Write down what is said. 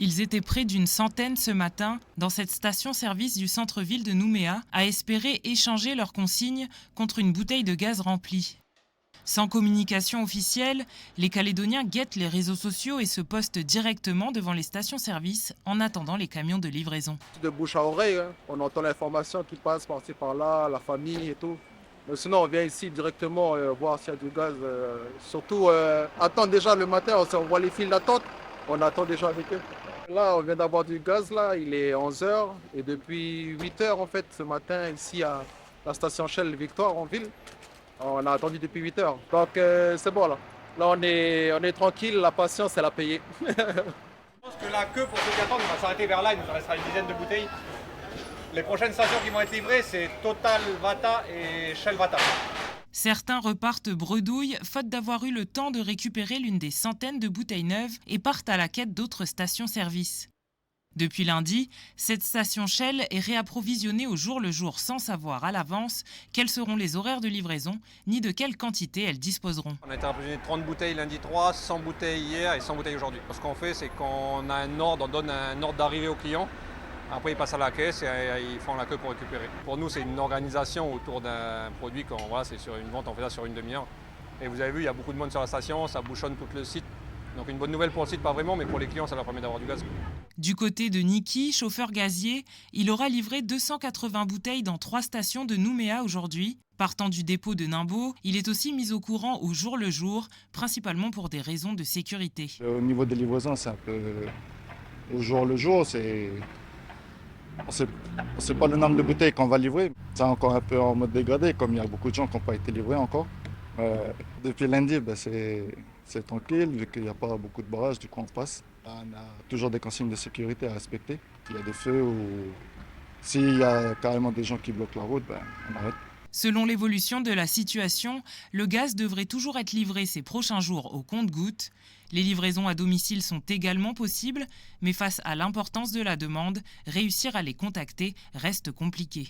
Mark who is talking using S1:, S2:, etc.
S1: Ils étaient près d'une centaine ce matin dans cette station-service du centre-ville de Nouméa à espérer échanger leurs consignes contre une bouteille de gaz remplie. Sans communication officielle, les Calédoniens guettent les réseaux sociaux et se postent directement devant les stations-service en attendant les camions de livraison.
S2: De bouche à oreille, hein. On entend l'information qui passe par-ci par-là, la famille et tout. Mais sinon, on vient ici directement voir s'il y a du gaz. Surtout, attendre déjà le matin, on voit les files d'attente, on attend déjà avec eux. Là, on vient d'avoir du gaz, là, il est 11 h. Et depuis 8 h, en fait, ce matin, ici à la station Shell Victoire en ville, on a attendu depuis 8 h. Donc, c'est bon, là. Là, on est tranquille, la patience, elle a payé.
S3: Je pense que la queue pour ceux qui attendent va s'arrêter vers là, il nous restera une dizaine de bouteilles. Les prochaines stations qui vont être livrées, c'est Total Vata et Shell Vata.
S1: Certains repartent bredouille, faute d'avoir eu le temps de récupérer l'une des centaines de bouteilles neuves et partent à la quête d'autres stations-service. Depuis lundi, cette station Shell est réapprovisionnée au jour le jour sans savoir à l'avance quels seront les horaires de livraison ni de quelle quantité elles disposeront.
S3: On a été approvisionné de 30 bouteilles lundi 3, 100 bouteilles hier et 100 bouteilles aujourd'hui. Ce qu'on fait, c'est qu'on a un ordre, on donne un ordre d'arrivée au client. Après, ils passent à la caisse et ils font la queue pour récupérer. Pour nous, c'est une organisation autour d'un produit. Voilà, c'est sur une vente, on fait ça sur une demi-heure. Et vous avez vu, il y a beaucoup de monde sur la station, ça bouchonne tout le site. Donc une bonne nouvelle pour le site, pas vraiment, mais pour les clients, ça leur permet d'avoir du gaz.
S1: Du côté de Niki, chauffeur gazier, il aura livré 280 bouteilles dans 3 stations de Nouméa aujourd'hui. Partant du dépôt de Nimbo, il est aussi mis au courant au jour le jour, principalement pour des raisons de sécurité.
S4: Au niveau des livraisons, c'est un peu au jour le jour. On sait pas le nombre de bouteilles qu'on va livrer. C'est encore un peu en mode dégradé, comme il y a beaucoup de gens qui n'ont pas été livrés encore. Depuis lundi, c'est tranquille, vu qu'il n'y a pas beaucoup de barrages, du coup on passe. On a toujours des consignes de sécurité à respecter. Il y a des feux ou s'il y a carrément des gens qui bloquent la route, on arrête.
S1: Selon l'évolution de la situation, le gaz devrait toujours être livré ces prochains jours au compte-gouttes. Les livraisons à domicile sont également possibles, mais face à l'importance de la demande, réussir à les contacter reste compliqué.